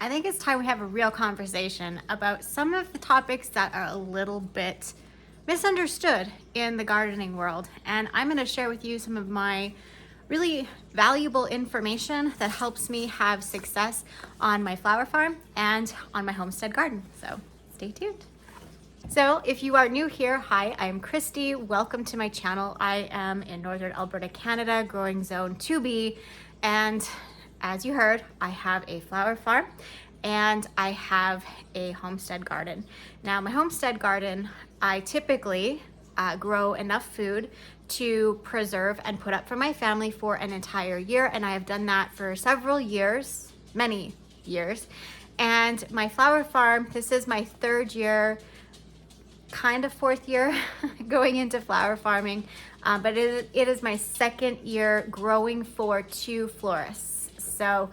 I think it's time we have a real conversation about some of the topics that are a little bit misunderstood in the gardening world. And I'm going to share with you some of my really valuable information that helps me have success on my flower farm and on my homestead garden. So stay tuned. So if you are new here, hi, I'm Christy. Welcome to my channel. I am in Northern Alberta, Canada, growing zone 2B. And as you heard, I have a flower farm and I have a homestead garden. Now my homestead garden, I typically grow enough food to preserve and put up for my family for an entire year. And I have done that for several years, many years. And my flower farm, this is my third year, kind of fourth year going into flower farming, but it is my second year growing for two florists. So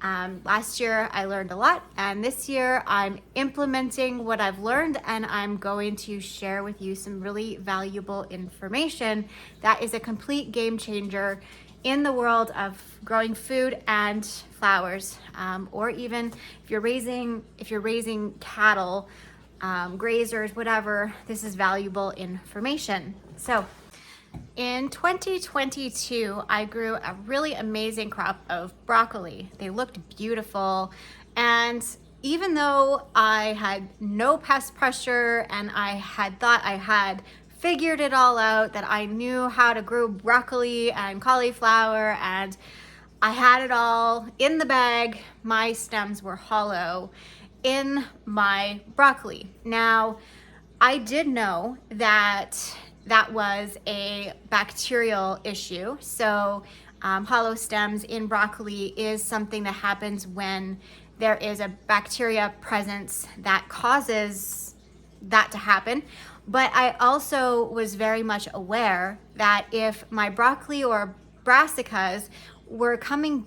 last year I learned a lot, and this year I'm implementing what I've learned, and I'm going to share with you some really valuable information that is a complete game changer in the world of growing food and flowers, or even if you're raising cattle, grazers, whatever, this is valuable information. So in 2022, I grew a really amazing crop of broccoli. They looked beautiful. And even though I had no pest pressure and I had thought I had figured it all out, that I knew how to grow broccoli and cauliflower and I had it all in the bag, my stems were hollow in my broccoli. Now, I did know that that was a bacterial issue. So hollow stems in broccoli is something that happens when there is a bacteria presence that causes that to happen. But I also was very much aware that if my broccoli or brassicas were coming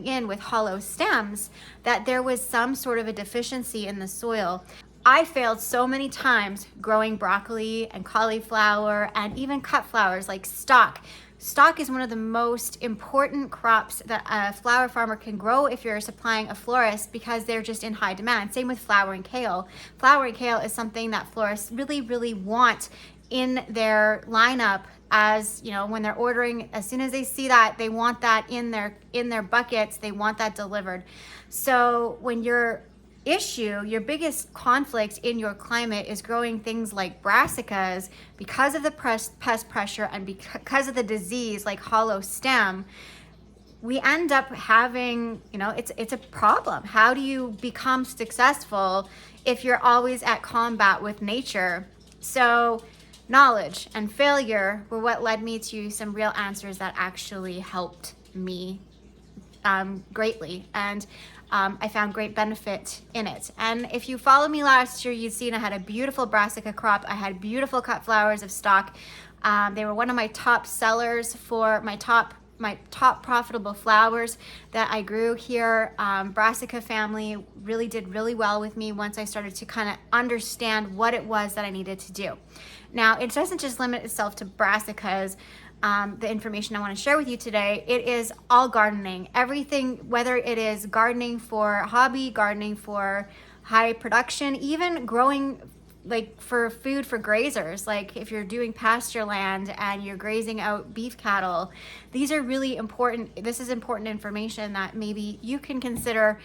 in with hollow stems, that there was some sort of a deficiency in the soil. I failed so many times growing broccoli and cauliflower and even cut flowers like stock. Stock is one of the most important crops that a flower farmer can grow if you're supplying a florist, because they're just in high demand. Same with flowering kale. Flowering kale is something that florists really, really want in their lineup. As you know, when they're ordering, as soon as they see that, they want that in their buckets, they want that delivered. So when your biggest conflict in your climate is growing things like brassicas, because of the pest pressure and because of the disease like hollow stem, we end up having, it's a problem. How do you become successful if you're always at combat with nature? So knowledge and failure were what led me to some real answers that actually helped me greatly. And I found great benefit in it. And if you followed me last year, you'd seen I had a beautiful brassica crop. I had beautiful cut flowers of stock. They were one of my top sellers for my top profitable flowers that I grew here. Brassica family really did really well with me once I started to kind of understand what it was that I needed to do. Now, it doesn't just limit itself to brassicas. The information I want to share with you today, it is all gardening. Everything, whether it is gardening for hobby, gardening for high production, even growing like for food for grazers, like if you're doing pasture land and you're grazing out beef cattle, these are really important. This is important information that maybe you can consider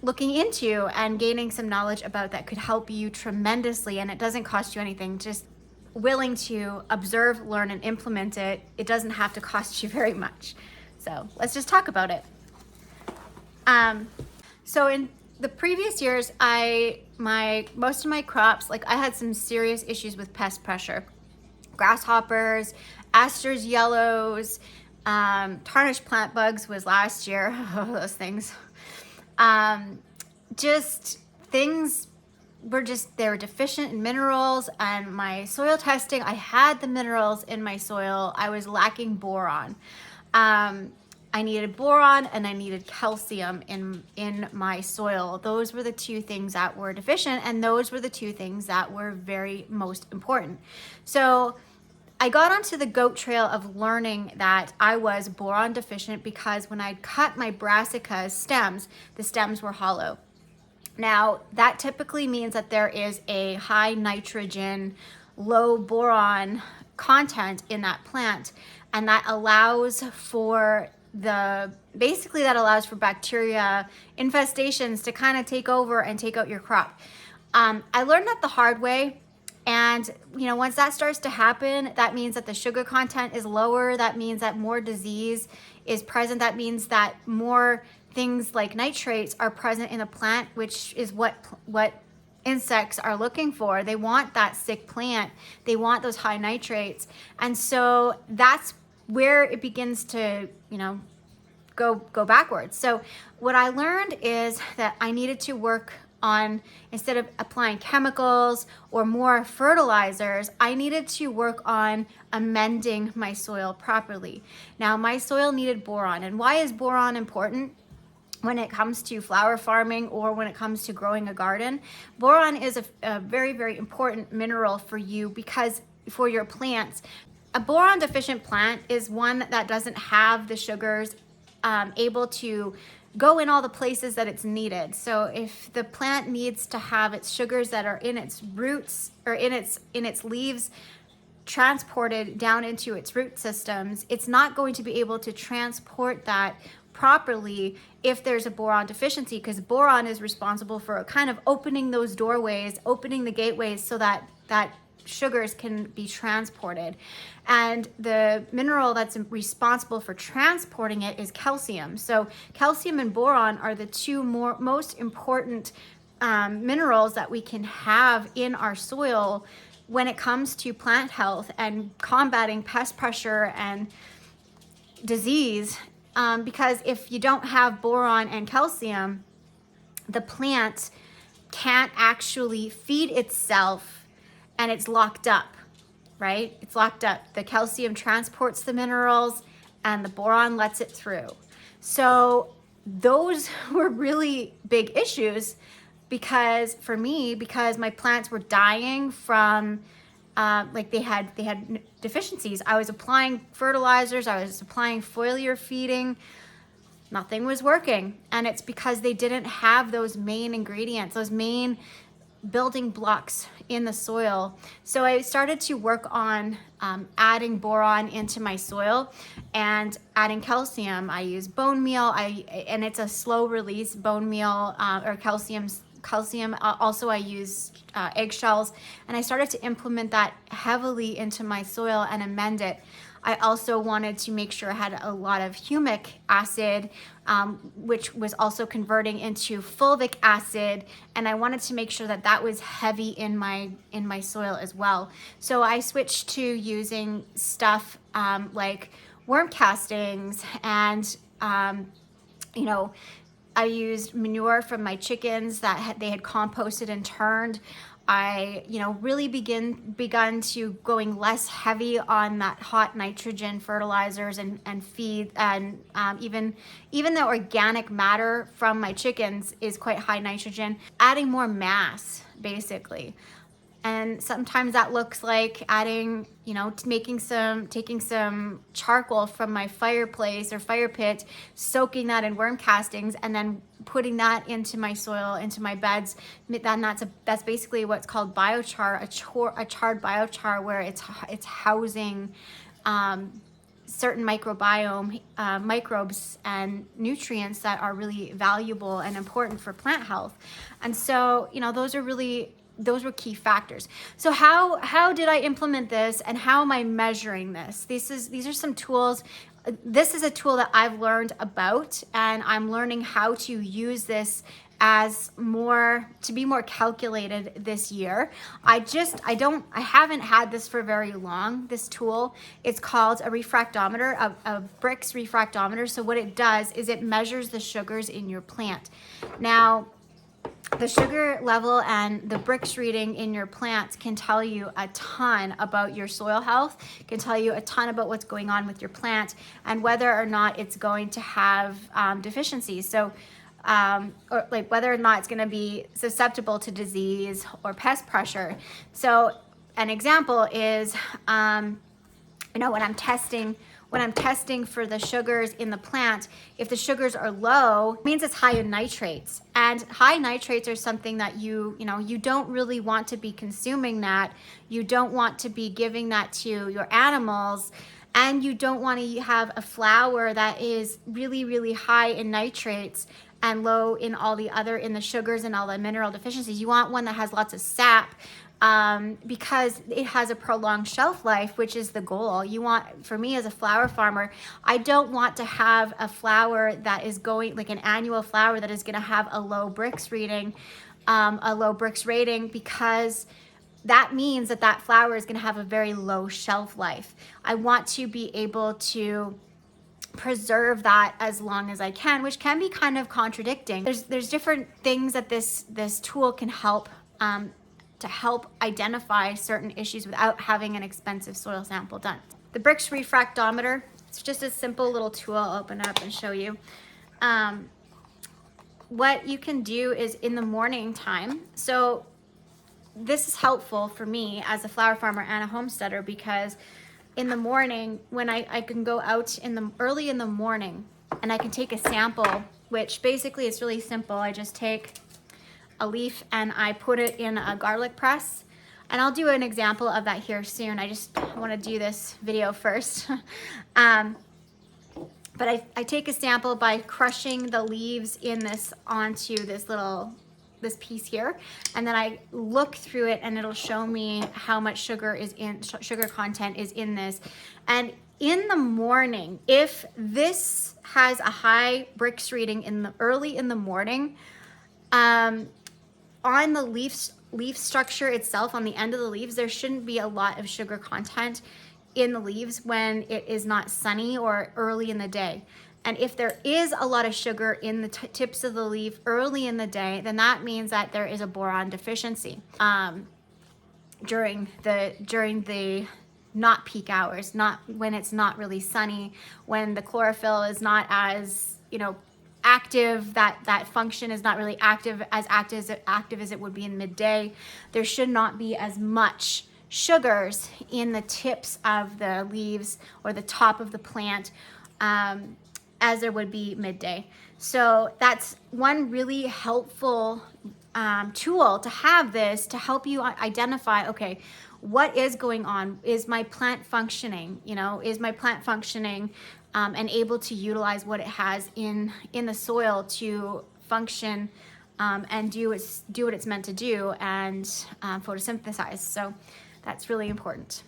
looking into and gaining some knowledge about that could help you tremendously. And it doesn't cost you anything. Just willing to observe, learn, and implement it, it doesn't have to cost you very much. So let's just talk about it. So in the previous years, most of my crops, like I had some serious issues with pest pressure. Grasshoppers, asters yellows, tarnished plant bugs was last year. Those things. Just things they were deficient in minerals, and my soil testing, I had the minerals in my soil. I was lacking boron. I needed boron and I needed calcium in my soil. Those were the two things that were deficient, and those were the two things that were very most important. So I got onto the goat trail of learning that I was boron deficient because when I cut my brassica stems, the stems were hollow. Now, that typically means that there is a high nitrogen, low boron content in that plant, and that allows for bacteria infestations to kind of take over and take out your crop. I learned that the hard way. And, once that starts to happen, that means that the sugar content is lower. That means that more disease is present. That means that more things like nitrates are present in a plant, which is what insects are looking for. They want that sick plant. They want those high nitrates. And so that's where it begins to, go backwards. So what I learned is that I needed to work on, instead of applying chemicals or more fertilizers, I needed to work on amending my soil properly. Now, my soil needed boron. And why is boron important when it comes to flower farming or when it comes to growing a garden? Boron is a very, very important mineral for you, because for your plants. A boron deficient plant is one that doesn't have the sugars able to go in all the places that it's needed. So if the plant needs to have its sugars that are in its roots or in its leaves transported down into its root systems, it's not going to be able to transport that properly if there's a boron deficiency, because boron is responsible for kind of opening those doorways, opening the gateways so that sugars can be transported. And the mineral that's responsible for transporting it is calcium. So calcium and boron are the two most important minerals that we can have in our soil when it comes to plant health and combating pest pressure and disease. Because if you don't have boron and calcium, the plant can't actually feed itself, and it's locked up, right? It's locked up. The calcium transports the minerals and the boron lets it through. So those were really big issues because my plants were dying from they had deficiencies. I was applying fertilizers, I was applying foliar feeding, nothing was working. And it's because they didn't have those main ingredients, those main building blocks in the soil. So I started to work on adding boron into my soil and adding calcium. I use bone meal, and it's a slow release bone meal or calcium. Also, I use eggshells, and I started to implement that heavily into my soil and amend it. I also wanted to make sure I had a lot of humic acid, which was also converting into fulvic acid, and I wanted to make sure that that was heavy in my soil as well. So I switched to using stuff like worm castings, and I used manure from my chickens that they had composted and turned. I, really begun to going less heavy on that hot nitrogen fertilizers and feed, and even the organic matter from my chickens is quite high nitrogen. Adding more mass, basically. And sometimes that looks like adding, taking some charcoal from my fireplace or fire pit, soaking that in worm castings, and then putting that into my soil, into my beds. That's basically what's called biochar, a charred biochar, where it's housing certain microbiome microbes and nutrients that are really valuable and important for plant health. And so, those were key factors. So how did I implement this, and how am I measuring this? These are some tools. This is a tool that I've learned about, and I'm learning how to use this to be more calculated this year. I haven't had this for very long, this tool. It's called a refractometer, a Brix refractometer. So what it does is it measures the sugars in your plant. Now, the sugar level and the Brix reading in your plants can tell you a ton about your soil health, can tell you a ton about what's going on with your plant and whether or not it's going to have deficiencies. So, or like whether or not it's going to be susceptible to disease or pest pressure. So an example is you know, when I'm testing for the sugars in the plant, if the sugars are low, it means it's high in nitrates. And high nitrates are something that you don't really want to be consuming that. You don't want to be giving that to your animals. And you don't want to have a flour that is really, really high in nitrates and low in in the sugars and all the mineral deficiencies. You want one that has lots of sap, because it has a prolonged shelf life, which is the goal. You want, for me as a flower farmer, I don't want to have a flower that is going, like an annual flower that is going to have a low Brix rating, because that means that flower is going to have a very low shelf life. I want to be able to preserve that as long as I can, which can be kind of contradicting. There's different things that this tool can help, to help identify certain issues without having an expensive soil sample done. The Brix refractometer, it's just a simple little tool. I'll open up and show you. What you can do is in the morning time, so this is helpful for me as a flower farmer and a homesteader, because in the morning, when I can go out early in the morning and I can take a sample, which basically is really simple. I just take a leaf and I put it in a garlic press, and I'll do an example of that here soon. I just want to do this video first. But I take a sample by crushing the leaves in this onto this piece here, and then I look through it and it'll show me how much sugar content is in this. And in the morning, if this has a high Brix reading early in the morning, on the leaf structure itself, on the end of the leaves, there shouldn't be a lot of sugar content in the leaves when it is not sunny or early in the day. And if there is a lot of sugar in the tips of the leaf early in the day, then that means that there is a boron deficiency during the not peak hours, not when it's not really sunny, when the chlorophyll is not as, active, that function is not really active as it would be in midday. There should not be as much sugars in the tips of the leaves or the top of the plant as there would be midday. So that's one really helpful tool to have this to help you identify, okay, what is going on? Is my plant functioning? Is my plant functioning and able to utilize what it has in the soil to function and do what it's meant to do and photosynthesize. So that's really important.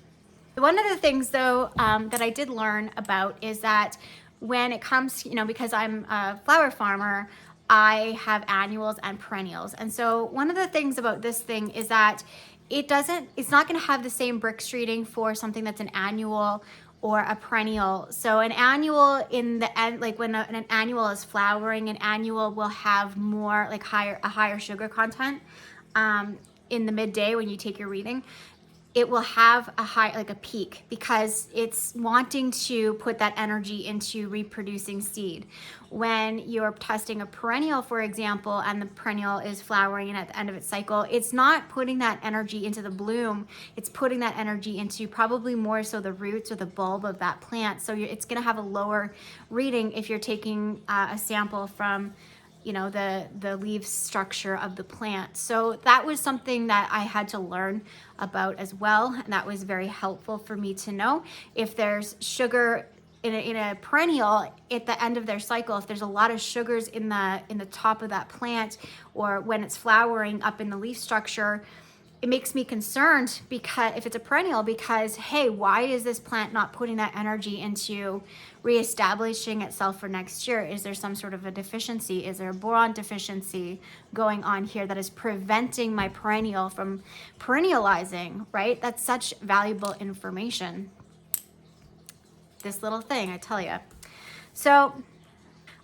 One of the things though that I did learn about is that when it comes, because I'm a flower farmer, I have annuals and perennials. And so one of the things about this thing is that it's not going to have the same Brix reading for something that's an annual or a perennial. So an annual in the end, like when an annual is flowering, an annual will have more like a higher sugar content in the midday when you take your reading. It will have a peak because it's wanting to put that energy into reproducing seed. When you're testing a perennial, for example, and the perennial is flowering and at the end of its cycle, it's not putting that energy into the bloom. It's putting that energy into probably more so the roots or the bulb of that plant. So it's going to have a lower reading if you're taking a sample from the leaf structure of the plant. So that was something that I had to learn about as well. And that was very helpful for me to know. If there's sugar in a perennial at the end of their cycle, if there's a lot of sugars in the top of that plant or when it's flowering up in the leaf structure, it makes me concerned because if it's a perennial, because hey, why is this plant not putting that energy into reestablishing itself for next year? Is there some sort of a deficiency? Is there a boron deficiency going on here that is preventing my perennial from perennializing, right? That's such valuable information. This little thing, I tell you. So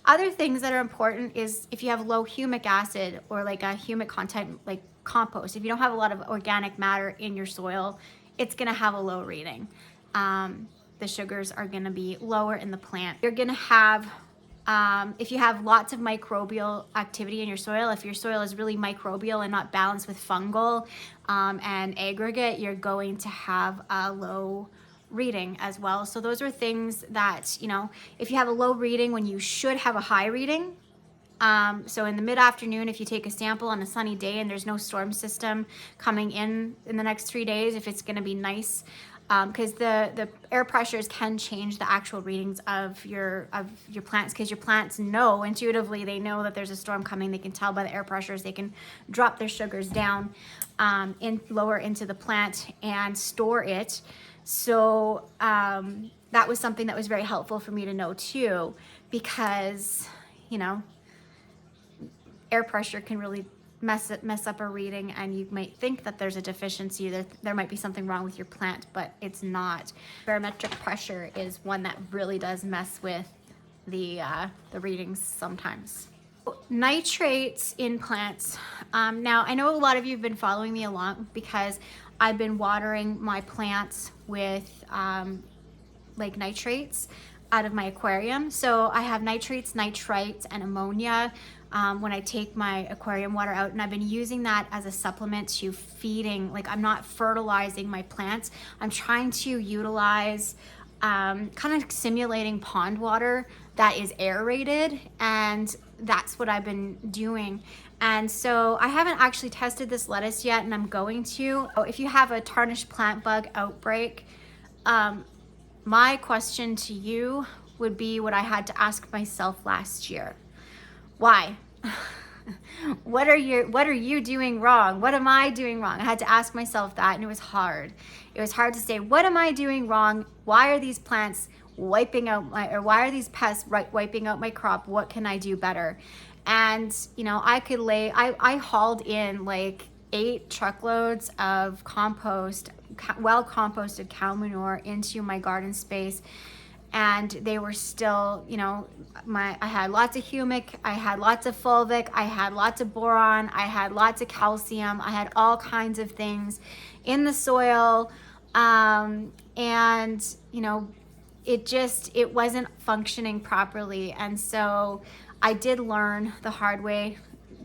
other things that are important is if you have low humic acid or like a humic content, like compost, if you don't have a lot of organic matter in your soil, it's going to have a low reading. The sugars are going to be lower in the plant. You're going to have, if you have lots of microbial activity in your soil, if your soil is really microbial and not balanced with fungal and aggregate, you're going to have a low reading as well. So those are things that, you know, if you have a low reading when you should have a high reading, so in the mid-afternoon, if you take a sample on a sunny day and there's no storm system coming in the next 3 days, if it's going to be nice, because the air pressures can change the actual readings of your plants, because your plants know intuitively, they know that there's a storm coming. They can tell by the air pressures. They can drop their sugars down lower into the plant and store it. So that was something that was very helpful for me to know too, because, you know, air pressure can really mess up a reading, and you might think that there's a deficiency, that there might be something wrong with your plant, but it's not. Barometric pressure is one that really does mess with the readings sometimes. Nitrates in plants. Now, I know a lot of you have been following me along because I've been watering my plants with like nitrates out of my aquarium. So I have nitrates, nitrites, and ammonia when I take my aquarium water out, and I've been using that as a supplement to feeding. Like, I'm not fertilizing my plants. I'm trying to utilize kind of simulating pond water that is aerated, and that's what I've been doing. And so I haven't actually tested this lettuce yet, and I'm going to. If you have a tarnished plant bug outbreak, my question to you would be what I had to ask myself last year. Why? What are you doing wrong? What am I doing wrong? I had to ask myself that, and it was hard. It was hard to say, what am I doing wrong? Why are these plants wiping out why are these pests wiping out my crop? What can I do better? And, you know, I hauled in like 8 truckloads of compost, well composted cow manure into my garden space. And they were still, you know, I had lots of humic, I had lots of fulvic, I had lots of boron, I had lots of calcium, I had all kinds of things in the soil. And, you know, it wasn't functioning properly. And so I did learn the hard way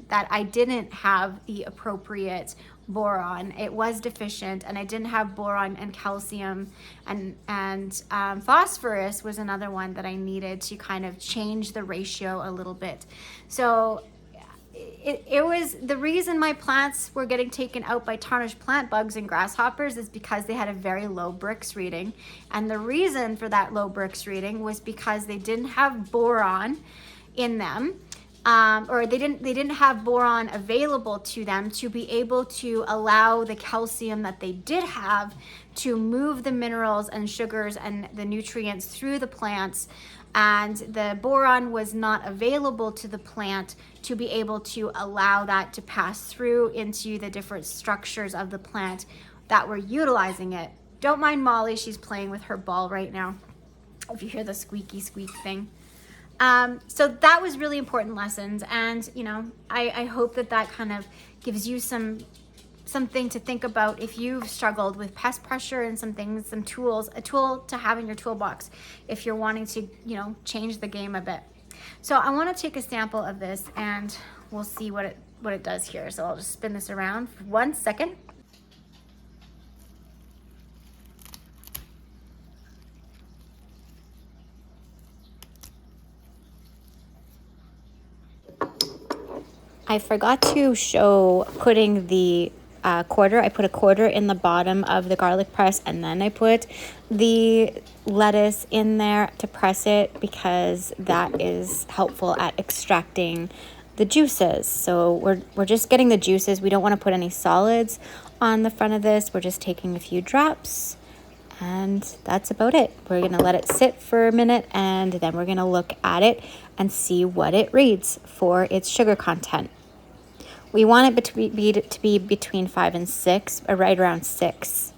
that I didn't have the appropriate boron. It was deficient, and I didn't have boron and calcium, and phosphorus was another one that I needed to kind of change the ratio a little bit. So it was the reason my plants were getting taken out by tarnished plant bugs and grasshoppers is because they had a very low Brix reading. And the reason for that low Brix reading was because they didn't have boron in them. Or they didn't have boron available to them to be able to allow the calcium that they did have to move the minerals and sugars and the nutrients through the plants. And the boron was not available to the plant to be able to allow that to pass through into the different structures of the plant that were utilizing it. Don't mind Molly, she's playing with her ball right now, if you hear the squeaky squeak thing. So that was really important lessons, and you know, I hope that kind of gives you something to think about if you've struggled with pest pressure, and some things, some tools, a tool to have in your toolbox if you're wanting to, you know, change the game a bit. So I want to take a sample of this, and we'll see what it does here. So I'll just spin this around for 1 second. I forgot to show putting the quarter. I put a quarter in the bottom of the garlic press, and then I put the lettuce in there to press it, because that is helpful at extracting the juices. So we're just getting the juices. We don't want to put any solids on the front of this. We're just taking a few drops, and that's about it. We're going to let it sit for a minute, and then we're going to look at it and see what it reads for its sugar content. We want it to be between 5 and 6, or right around 6.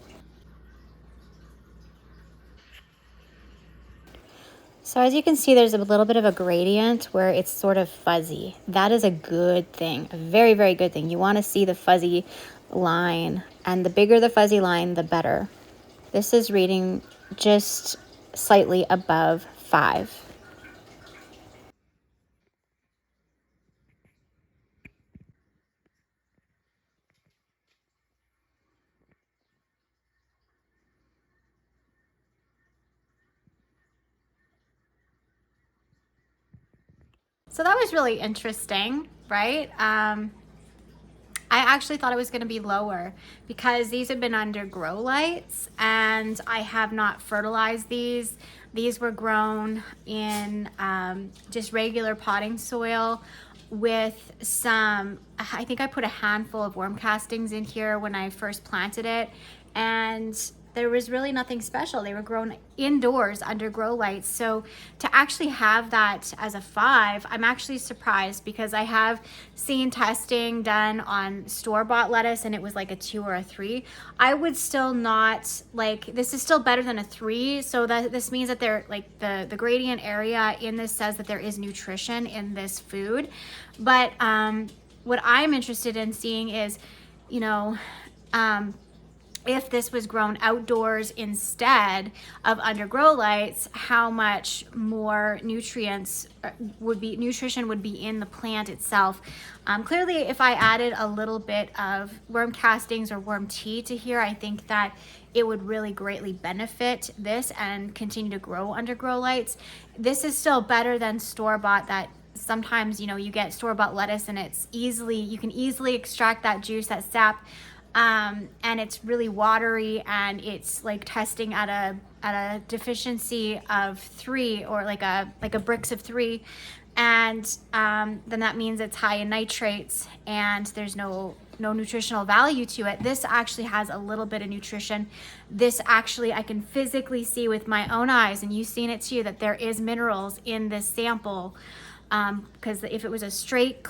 So as you can see, there's a little bit of a gradient where it's sort of fuzzy. That is a good thing, a very, very good thing. You want to see the fuzzy line, and the bigger the fuzzy line, the better. This is reading just slightly above 5. So that was really interesting, right? I actually thought it was going to be lower because these have been under grow lights and I have not fertilized these. These were grown in just regular potting soil with some, I think I put a handful of worm castings in here when I first planted it, and there was really nothing special. They were grown indoors under grow lights. So to actually have that as a 5, I'm actually surprised because I have seen testing done on store-bought lettuce and it was like a 2 or a 3. I would still not, like, this is still better than a 3. So that this means that they're like the gradient area in this says that there is nutrition in this food. But what I'm interested in seeing is, you know, if this was grown outdoors instead of under grow lights, how much more nutrition would be in the plant itself. Clearly, if I added a little bit of worm castings or worm tea to here, I think that it would really greatly benefit this and continue to grow under grow lights. This is still better than store-bought. That sometimes, you know, you get store-bought lettuce and you can easily extract that juice, that sap, and it's really watery and it's like testing at a deficiency of 3 or like a Brix of 3, and then that means it's high in nitrates and there's no nutritional value to it. This actually has a little bit of nutrition. This actually I can physically see with my own eyes, and you've seen it too, that there is minerals in this sample, because if it was a straight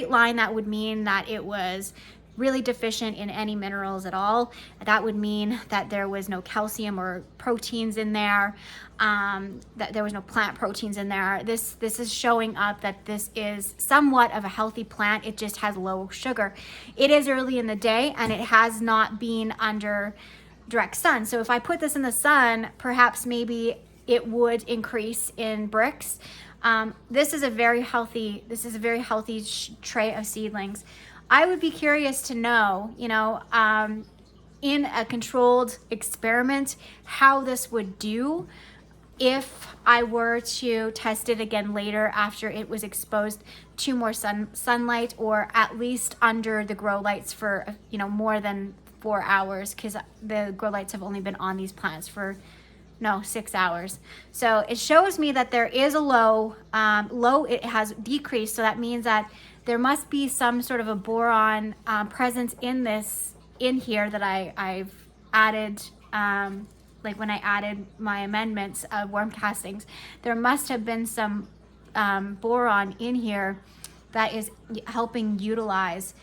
line, that would mean that it was really deficient in any minerals at all. That would mean that there was no calcium or proteins in there, that there was no plant proteins in there. This is showing up that this is somewhat of a healthy plant. It just has low sugar. It is early in the day and it has not been under direct sun. So if I put this in the sun, perhaps maybe it would increase in Brix. This is a very healthy tray of seedlings. I would be curious to know, you know, in a controlled experiment, how this would do if I were to test it again later after it was exposed to more sunlight, or at least under the grow lights for, you know, more than 4 hours, because the grow lights have only been on these plants for 6 hours. So it shows me that there is a low, it has decreased. So that means that there must be some sort of a boron presence in here that I've added, like when I added my amendments of worm castings. There must have been some boron in here that is helping utilize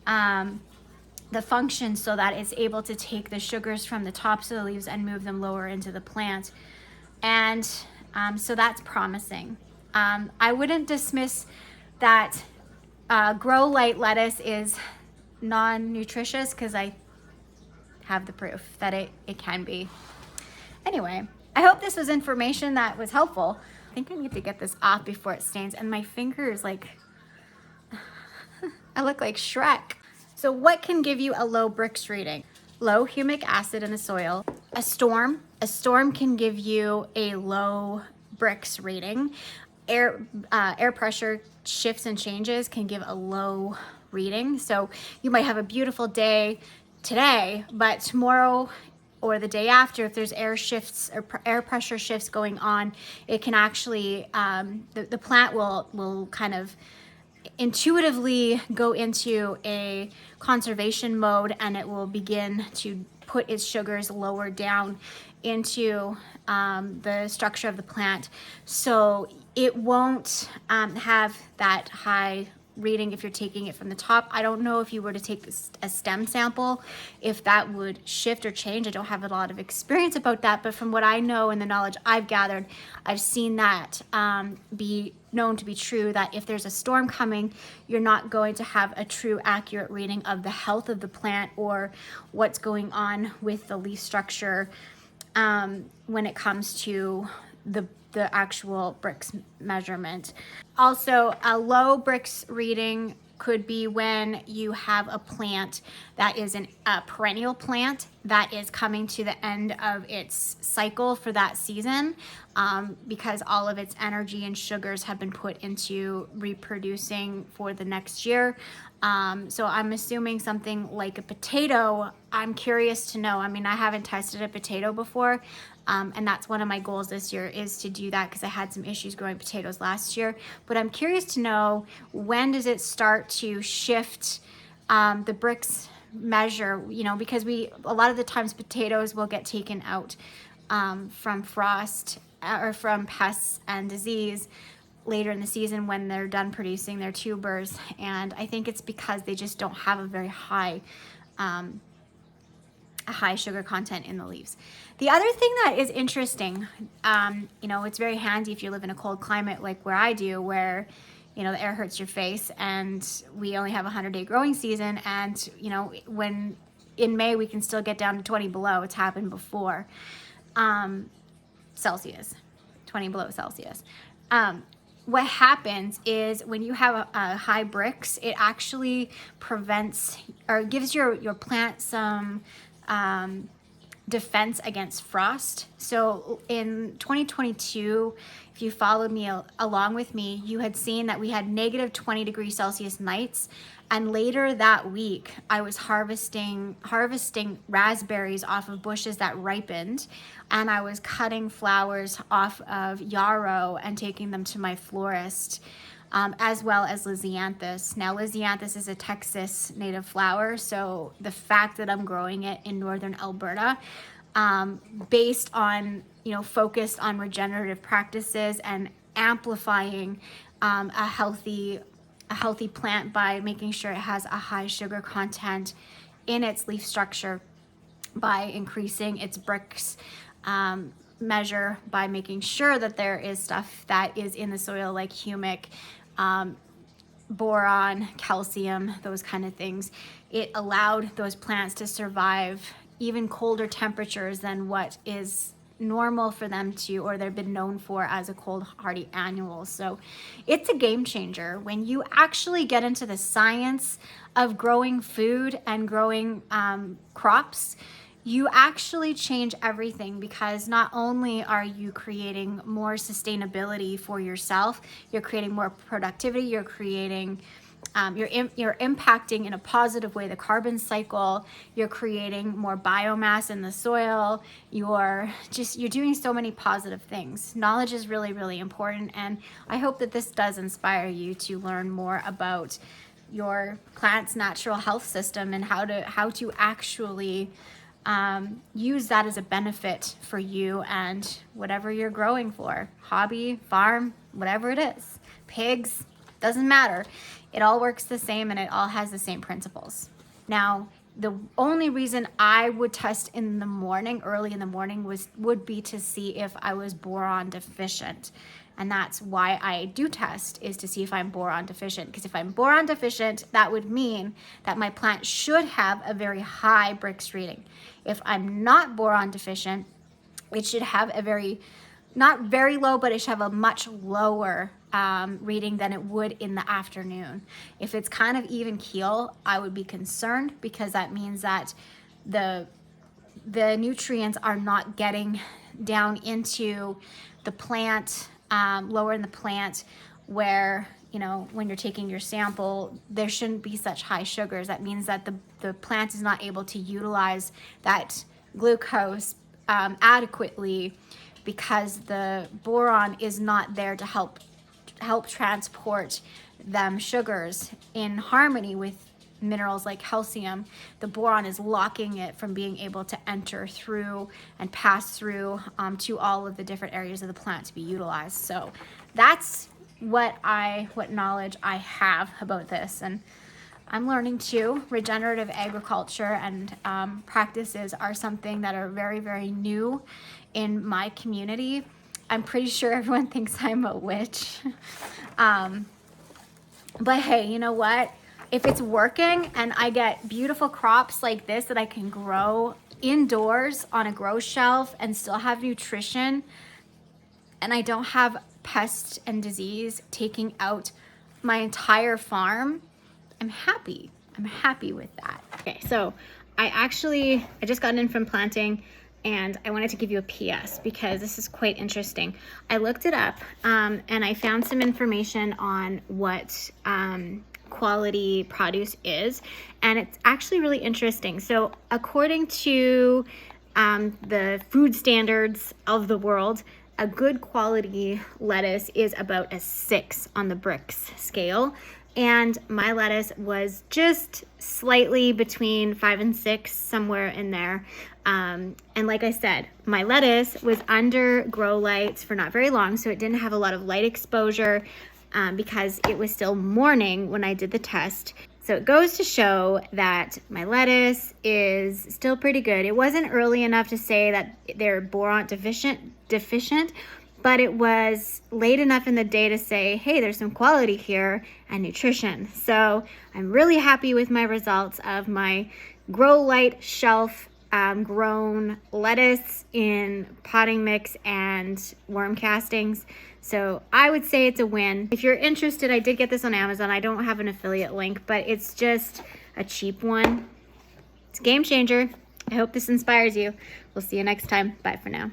the function so that it's able to take the sugars from the tops of the leaves and move them lower into the plant. And so that's promising. I wouldn't dismiss that grow light lettuce is non-nutritious, because I have the proof that it can be. Anyway, I hope this was information that was helpful. I think I need to get this off before it stains, and my fingers, like, I look like Shrek. So what can give you a low Brix reading? Low humic acid in the soil. A storm can give you a low Brix reading. Air pressure shifts and changes can give a low reading. So you might have a beautiful day today, but tomorrow or the day after, if there's air shifts or air pressure shifts going on, it can actually, the plant will kind of intuitively go into a conservation mode, and it will begin to put its sugars lower down into the structure of the plant. So it won't have that high reading if you're taking it from the top. I don't know if you were to take a stem sample, if that would shift or change. I don't have a lot of experience about that, but from what I know and the knowledge I've gathered, I've seen that be known to be true, that if there's a storm coming, you're not going to have a true accurate reading of the health of the plant or what's going on with the leaf structure when it comes to the actual Brix measurement. Also, a low Brix reading could be when you have a plant that is a perennial plant that is coming to the end of its cycle for that season, because all of its energy and sugars have been put into reproducing for the next year. So I'm assuming something like a potato. I'm curious to know. I mean, I haven't tested a potato before, and that's one of my goals this year, is to do that, because I had some issues growing potatoes last year. But I'm curious to know, when does it start to shift the Brix measure, you know, because a lot of the times potatoes will get taken out from frost or from pests and disease later in the season when they're done producing their tubers, and I think it's because they just don't have a very high sugar content in the leaves. The other thing that is interesting, you know, it's very handy if you live in a cold climate like where I do, where you know, the air hurts your face, and we only have a 100-day growing season. And, you know, when in May we can still get down to 20 below. It's happened before. Celsius, 20 below Celsius. What happens is when you have a high Brix, it actually prevents or gives your plant some defense against frost. So in 2022, if you followed me along with me, you had seen that we had negative 20 degrees Celsius nights. And later that week, I was harvesting raspberries off of bushes that ripened, and I was cutting flowers off of yarrow and taking them to my florist, as well as lisianthus. Now, lisianthus is a Texas native flower, so the fact that I'm growing it in northern Alberta, based on, you know, focused on regenerative practices and amplifying a healthy plant by making sure it has a high sugar content in its leaf structure, by increasing its Brix measure, by making sure that there is stuff that is in the soil like humic, boron, calcium, those kind of things. It allowed those plants to survive even colder temperatures than what is normal for them to, or they've been known for as a cold hardy annual. So it's a game changer when you actually get into the science of growing food and growing crops. You actually change everything, because not only are you creating more sustainability for yourself, you're creating more productivity, you're creating you're impacting in a positive way the carbon cycle, you're creating more biomass in the soil, you're doing so many positive things. Knowledge is really, really important, and I hope that this does inspire you to learn more about your plant's natural health system and how to actually use that as a benefit for you and whatever you're growing for. Hobby, farm, whatever it is. Pigs, doesn't matter. It all works the same, and it all has the same principles. Now, the only reason I would test in the morning, early in the morning, would be to see if I was boron deficient. And that's why I do test, is to see if I'm boron deficient. Because if I'm boron deficient, that would mean that my plant should have a very high Brix reading. If I'm not boron deficient, it should have a very, not very low, but it should have a much lower reading than it would in the afternoon. If it's kind of even keel, I would be concerned, because that means that the nutrients are not getting down into the plant, lower in the plant, where, you know, when you're taking your sample, there shouldn't be such high sugars. That means that the plant is not able to utilize that glucose adequately, because the boron is not there to help transport them sugars in harmony with minerals like calcium. The boron is locking it from being able to enter through and pass through to all of the different areas of the plant to be utilized. So that's what knowledge I have about this. And I'm learning too. Regenerative agriculture and practices are something that are very, very new in my community. I'm pretty sure everyone thinks I'm a witch. But hey, you know what? If it's working and I get beautiful crops like this that I can grow indoors on a grow shelf and still have nutrition, and I don't have pest and disease taking out my entire farm, I'm happy. I'm happy with that. Okay, so I just got in from planting, and I wanted to give you a PS because this is quite interesting. I looked it up and I found some information on what quality produce is, and it's actually really interesting. So according to the food standards of the world, a good quality lettuce is about a 6 on the Brix scale. And my lettuce was just slightly between 5 and 6, somewhere in there. And like I said, my lettuce was under grow lights for not very long, so it didn't have a lot of light exposure because it was still morning when I did the test. So it goes to show that my lettuce is still pretty good. It wasn't early enough to say that they're boron deficient, but it was late enough in the day to say, hey, there's some quality here and nutrition. So I'm really happy with my results of my grow light shelf grown lettuce in potting mix and worm castings. So I would say it's a win. If you're interested, I did get this on Amazon. I don't have an affiliate link, but it's just a cheap one. It's a game changer. I hope this inspires you. We'll see you next time. Bye for now.